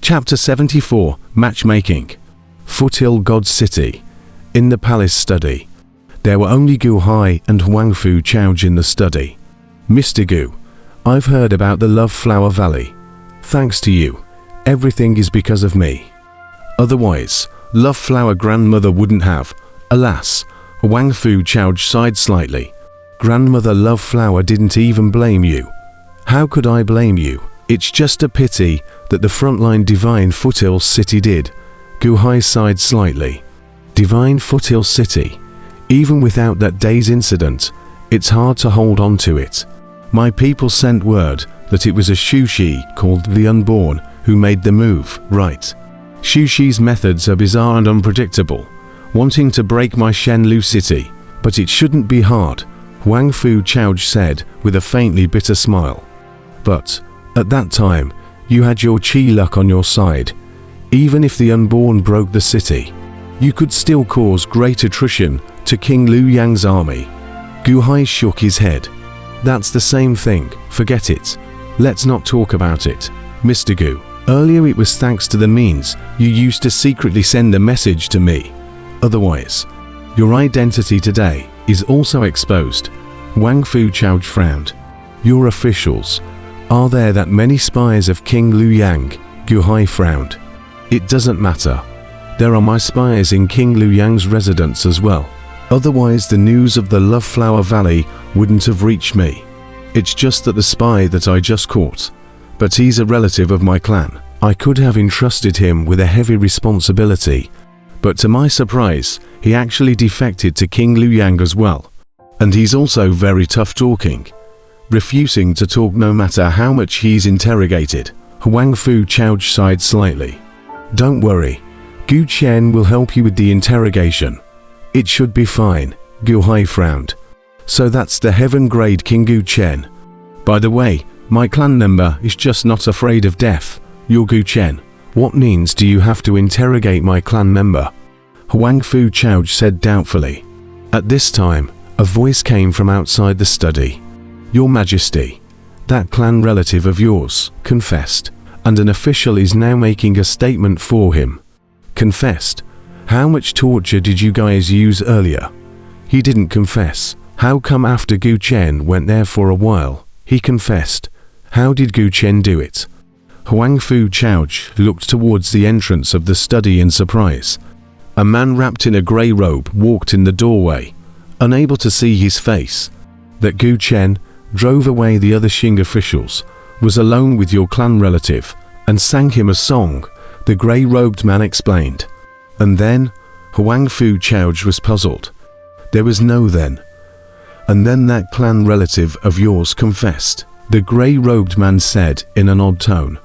Chapter 74, Matchmaking. Foothill God's City. In the palace study. There were only Gu Hai and Huang Fu Chouge in the study. Mr. Gu, I've heard about the Love Flower Valley. Thanks to you, everything is because of me. Otherwise, Love Flower Grandmother wouldn't have. Alas, Huang Fu Chouge sighed slightly. Grandmother Love Flower didn't even blame you. How could I blame you? It's just a pity that the frontline Divine Foothill City did. Gu Hai sighed slightly. Divine Foothill City. Even without that day's incident, it's hard to hold on to it. My people sent word that it was a Shushi called the Unborn who made the move, right? Shushi's methods are bizarre and unpredictable, wanting to break my Shenlu city, but it shouldn't be hard, Huang Fu Chouge said with a faintly bitter smile. But, at that time, you had your Qi luck on your side. Even if the Unborn broke the city, you could still cause great attrition to King Liu Yang's army. Gu Hai shook his head. That's the same thing, forget it. Let's not talk about it, Mr. Gu. Earlier it was thanks to the means you used to secretly send a message to me. Otherwise, your identity today is also exposed. Huang Fu Chouge frowned. Your officials. Are there that many spies of King Liu Yang? Gu Hai frowned. It doesn't matter. There are my spies in King Liu Yang's residence as well. Otherwise the news of the Love Flower Valley wouldn't have reached me. It's just that the spy that I just caught. But he's a relative of my clan. I could have entrusted him with a heavy responsibility. But to my surprise, he actually defected to King Liu Yang as well. And he's also very tough talking, refusing to talk no matter how much he's interrogated. Huang Fu Chouge sighed slightly. Don't worry, Gu Chen will help you with the interrogation. It should be fine, Gu Hai frowned. So that's the heaven-grade King Gu Chen. By the way, my clan member is just not afraid of death. You're Gu Chen. What means do you have to interrogate my clan member? Huang Fu Chouge said doubtfully. At this time, a voice came from outside the study. Your Majesty, that clan relative of yours confessed, and an official is now making a statement for him. Confessed? How much torture did you guys use earlier? He didn't confess. How come after Gu Chen went there for a while, he confessed? How did Gu Chen do it? Huang Fu Chouge looked towards the entrance of the study in surprise. A man wrapped in a grey robe walked in the doorway, unable to see his face. That Gu Chen drove away the other Xing officials, was alone with your clan relative, and sang him a song, the grey-robed man explained. And then, Huang Fu Chouge was puzzled. There was no then. And then that clan relative of yours confessed, the grey-robed man said in an odd tone.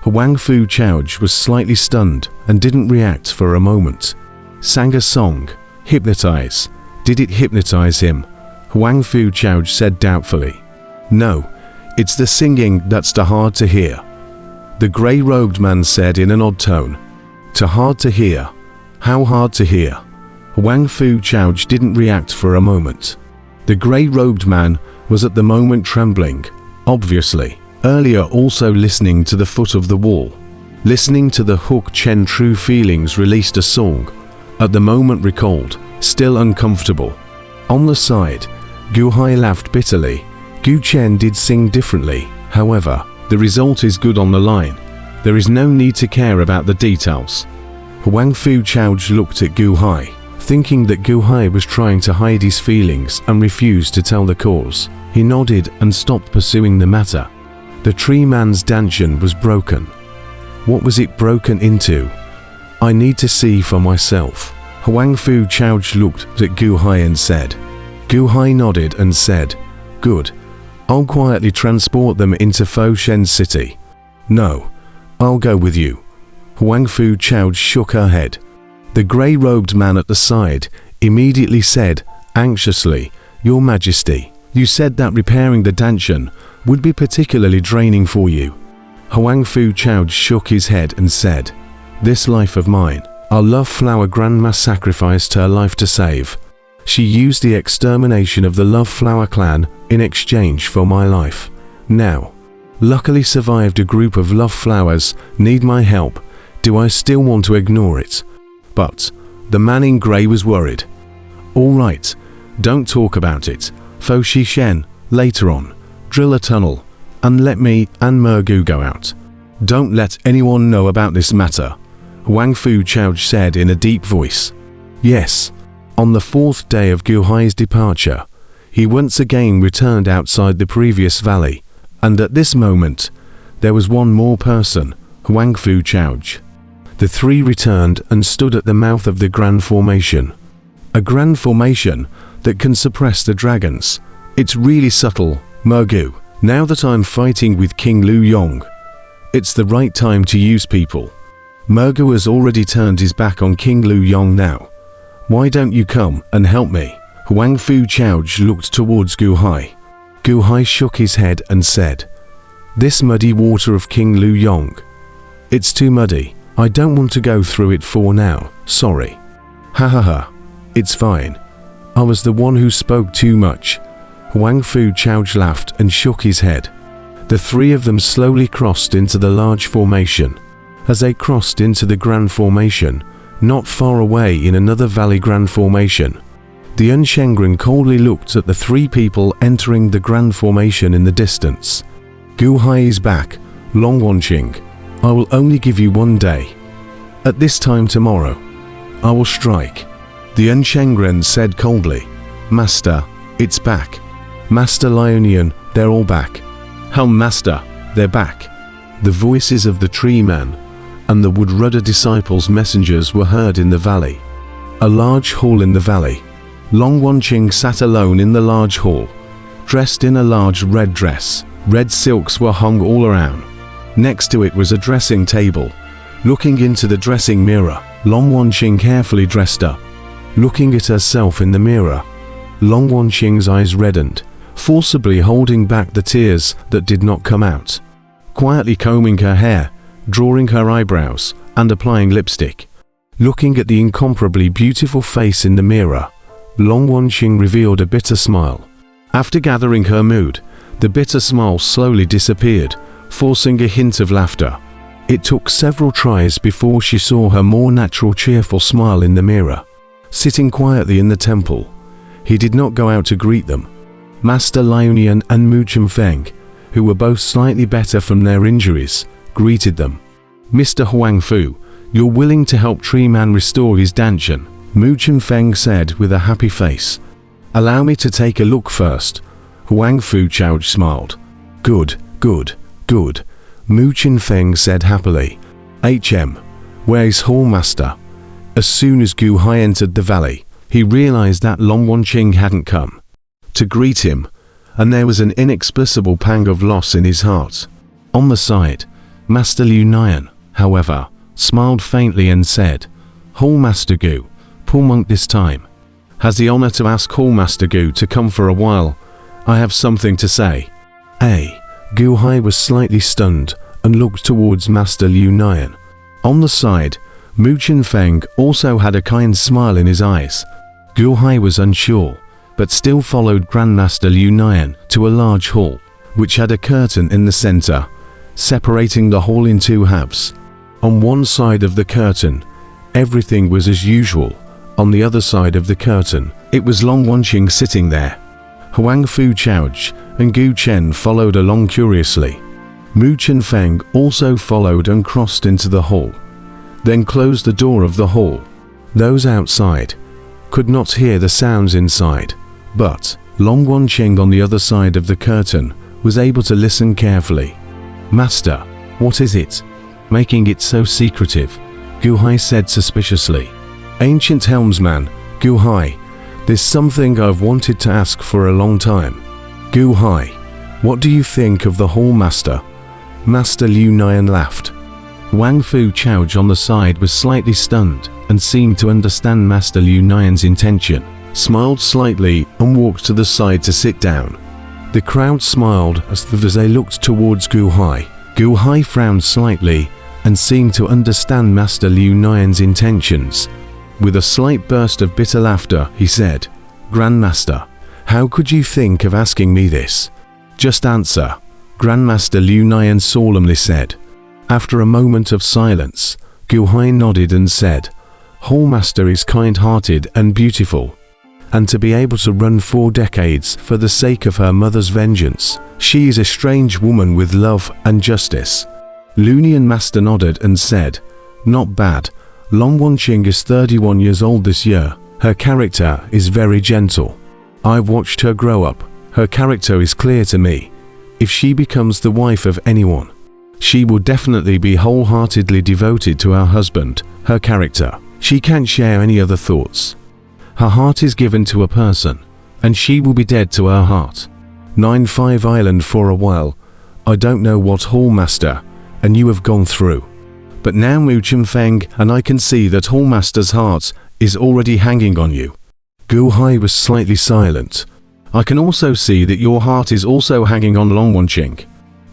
Huang Fu Chouge was slightly stunned and didn't react for a moment. Sang a song. Hypnotize. Did it hypnotize him? Huang Fu Chouge said doubtfully. No, it's the singing that's too hard to hear. The grey-robed man said in an odd tone. Too hard to hear. How hard to hear? Huang Fu Chouge didn't react for a moment. The grey-robed man was at the moment trembling, obviously. Earlier also listening to the foot of the wall. Listening to the Hook Chen True Feelings released a song. At the moment recalled, still uncomfortable. On the side, Gu Hai laughed bitterly. Gu Chen did sing differently, however, the result is good on the line. There is no need to care about the details. Huang Fu Chouge looked at Gu Hai, thinking that Gu Hai was trying to hide his feelings and refused to tell the cause. He nodded and stopped pursuing the matter. The tree man's dantian was broken. What was it broken into? I need to see for myself. Huang Fu Chouge looked at Gu Hai and said. Gu Hai nodded and said, Good. I'll quietly transport them into Foshen City. No, I'll go with you. Huang Fu Chouge shook her head. The grey-robed man at the side immediately said, anxiously, Your Majesty, you said that repairing the dantian would be particularly draining for you. Huang Fu Chouge shook his head and said, This life of mine, our Love Flower Grandma sacrificed her life to save. She used the extermination of the Love Flower clan in exchange for my life. Now, luckily survived a group of Love Flowers need my help Do I still want to ignore it? But the man in grey was worried. All right, don't talk about it. Fo Shi Shen, later on, drill a tunnel, and let me and Mergu go out. Don't let anyone know about this matter, Wang Fu Chao said in a deep voice. Yes. On the fourth day of Gu Hai's departure, he once again returned outside the previous valley, and at this moment, there was one more person, Wang Fu Chao. The three returned and stood at the mouth of the Grand Formation. A Grand Formation that can suppress the dragons. It's really subtle, Mergu. Now that I'm fighting with King Lu Yong, it's the right time to use people. Mergu has already turned his back on King Lu Yong now. Why don't you come and help me? Wang Fu Chao looked towards Gu Hai. Gu Hai shook his head and said, "This muddy water of King Lu Yong. It's too muddy. I don't want to go through it for now, sorry." Ha ha ha. It's fine. I was the one who spoke too much. Wang Fu Chao laughed and shook his head. The three of them slowly crossed into the large formation. As they crossed into the Grand Formation, not far away in another valley Grand Formation, the Unshengren coldly looked at the three people entering the Grand Formation in the distance. Gu Hai is back, Long Wanqing. I will only give you 1 day. At this time tomorrow, I will strike. The Unshengren said coldly. Master, it's back. Master Lionian, they're all back. Helm Master, they're back. The voices of the Tree Man and the Wood Rudder disciples' messengers were heard in the valley. A large hall in the valley. Long Wanqing sat alone in the large hall, dressed in a large red dress. Red silks were hung all around. Next to it was a dressing table. Looking into the dressing mirror, Long Wanqing carefully dressed up. Looking at herself in the mirror, Long Wanqing's eyes reddened, forcibly holding back the tears that did not come out. Quietly combing her hair, drawing her eyebrows, and applying lipstick. Looking at the incomparably beautiful face in the mirror, Long Wanqing revealed a bitter smile. After gathering her mood, the bitter smile slowly disappeared, forcing a hint of laughter. It took several tries before she saw her more natural cheerful smile in the mirror. Sitting quietly in the temple, he did not go out to greet them. Master Lionian and Mu Chunfeng, who were both slightly better from their injuries, greeted them. Mr. Huang Fu, you're willing to help Tree Man restore his Danshan, Mu Chunfeng said with a happy face. Allow me to take a look first. Huang Fu Chao smiled. Good, good, good, Mu Chunfeng said happily. Where's Hall Master? As soon as Gu Hai entered the valley, he realized that Long Wanqing hadn't come to greet him, and there was an inexplicable pang of loss in his heart. On the side, Master Liu Nian, however, smiled faintly and said, Hall Master Gu, poor monk this time, has the honor to ask Hall Master Gu to come for a while. I have something to say. Gu Hai was slightly stunned and looked towards Master Liu Nian. On the side, Mu Chunfeng also had a kind smile in his eyes. Gu Hai was unsure, but still followed Grandmaster Liu Nian to a large hall, which had a curtain in the center, separating the hall in two halves. On one side of the curtain, everything was as usual. On the other side of the curtain, it was Long Wanqing sitting there. Huang Fu Chao and Gu Chen followed along curiously. Mu Chunfeng also followed and crossed into the hall, then closed the door of the hall. Those outside could not hear the sounds inside, but Long Wanqing on the other side of the curtain was able to listen carefully. Master, what is it? Making it so secretive, Gu Hai said suspiciously. Ancient helmsman, Gu Hai, there's something I've wanted to ask for a long time. Gu Hai, what do you think of the Hall Master? Master Liu Nian laughed. Wang Fu Chao on the side was slightly stunned and seemed to understand Master Liu Nian's intention, smiled slightly and walked to the side to sit down. The crowd smiled as they looked towards Gu Hai. Gu Hai frowned slightly and seemed to understand Master Liu Nian's intentions. With a slight burst of bitter laughter, he said, Grandmaster, how could you think of asking me this? Just answer, Grandmaster Liu Nian solemnly said. After a moment of silence, Gu Hai nodded and said, Hallmaster is kind-hearted and beautiful. And to be able to run 4 decades for the sake of her mother's vengeance, she is a strange woman with love and justice. Lunian Master nodded and said, Not bad. Long Wanqing is 31 years old this year. Her character is very gentle. I've watched her grow up. Her character is clear to me. If she becomes the wife of anyone, she will definitely be wholeheartedly devoted to her husband. Her character. She can't share any other thoughts. Her heart is given to a person, and she will be dead to her heart. 9-5 Island for a while. I don't know what Hallmaster and you have gone through. But now Mu Chunfeng and I can see that Hallmaster's heart is already hanging on you. Gu Hai was slightly silent. I can also see that your heart is also hanging on Long Wanqing.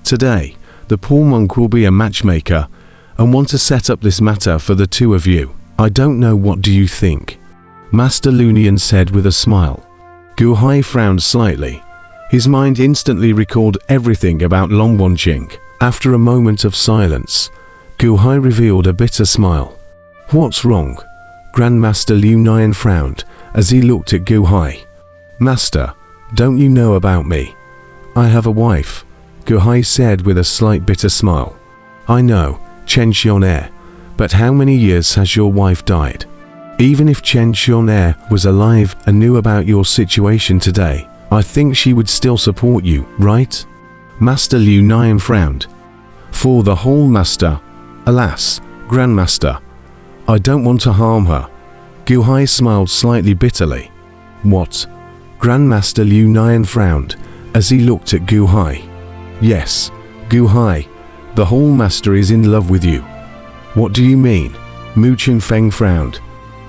Today, the poor monk will be a matchmaker and want to set up this matter for the 2 of you. I don't know, what do you think? Master Lunian said with a smile. Gu Hai frowned slightly. His mind instantly recalled everything about Long Wanqing. After a moment of silence, Gu Hai revealed a bitter smile. What's wrong? Grandmaster Liu Nian frowned as he looked at Gu Hai. Master, don't you know about me? I have a wife, Gu Hai said with a slight bitter smile. I know, Chen Xiaonair, but how many years has your wife died? Even if Chen Xiaonair was alive and knew about your situation today, I think she would still support you, right? Master Liu Nian frowned. For the Hallmaster, alas, Grandmaster, I don't want to harm her. Gu Hai smiled slightly bitterly. What? Grandmaster Liu Nian frowned as he looked at Gu Hai. Yes, Gu Hai, the Hallmaster is in love with you. What do you mean? Mu Chunfeng frowned.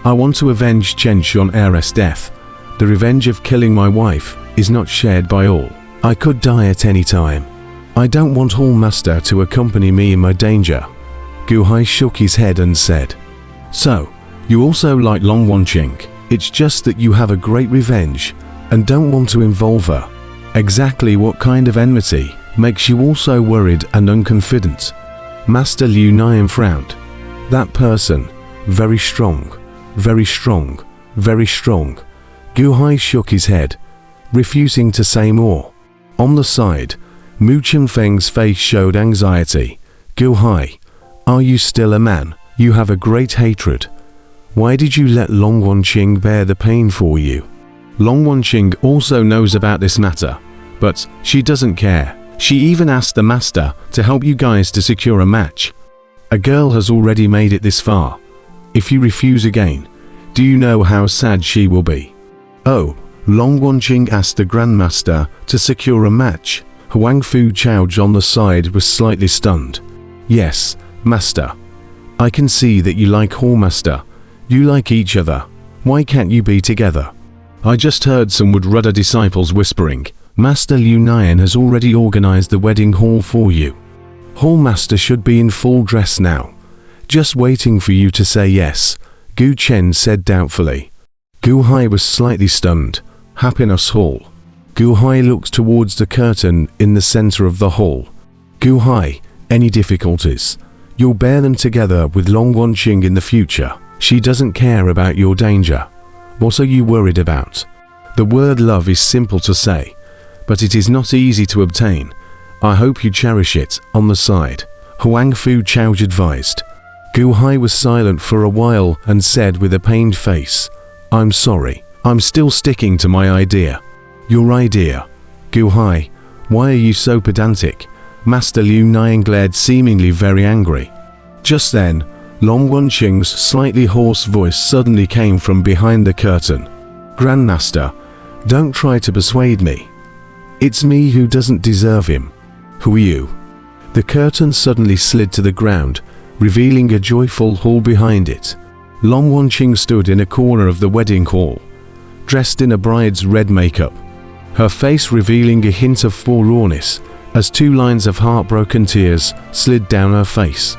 I want to avenge Chen Xiaonair's death. The revenge of killing my wife is not shared by all. I could die at any time. I don't want Hallmaster to accompany me in my danger. Gu Hai shook his head and said, So, you also like Long Wanqing. It's just that you have a great revenge and don't want to involve her. Exactly what kind of enmity makes you also worried and unconfident? Master Liu Nian frowned. That person, very strong, very strong, very strong. Gu Hai shook his head, refusing to say more. On the side, Mu Chunfeng's face showed anxiety. Gu Hai, are you still a man? You have a great hatred. Why did you let Long Wanqing bear the pain for you? Long Wanqing also knows about this matter, but she doesn't care. She even asked the master to help you guys to secure a match. A girl has already made it this far. If you refuse again, do you know how sad she will be? Oh, Long Wanqing asked the Grandmaster to secure a match. Huang Fu Chaoj on the side was slightly stunned. Yes, Master. I can see that you like Hallmaster. You like each other. Why can't you be together? I just heard some Woodrudder disciples whispering. Master Liu Nian has already organized the wedding hall for you. Hallmaster should be in full dress now. Just waiting for you to say yes, Gu Chen said doubtfully. Gu Hai was slightly stunned. Happiness Hall. Gu Hai looked towards the curtain in the center of the hall. Gu Hai, any difficulties? You'll bear them together with Long Wanqing in the future. She doesn't care about your danger. What are you worried about? The word love is simple to say, but it is not easy to obtain. I hope you cherish it. On the side, Huang Fu Chaoj advised. Gu Hai was silent for a while and said with a pained face, I'm sorry, I'm still sticking to my idea. Your idea? Gu Hai, why are you so pedantic? Master Liu Nian glared, seemingly very angry. Just then, Long Wanqing's slightly hoarse voice suddenly came from behind the curtain. Grandmaster, don't try to persuade me. It's me who doesn't deserve him. Who are you? The curtain suddenly slid to the ground, revealing a joyful hall behind it. Long Wanqing stood in a corner of the wedding hall, dressed in a bride's red makeup, her face revealing a hint of forlornness as 2 lines of heartbroken tears slid down her face.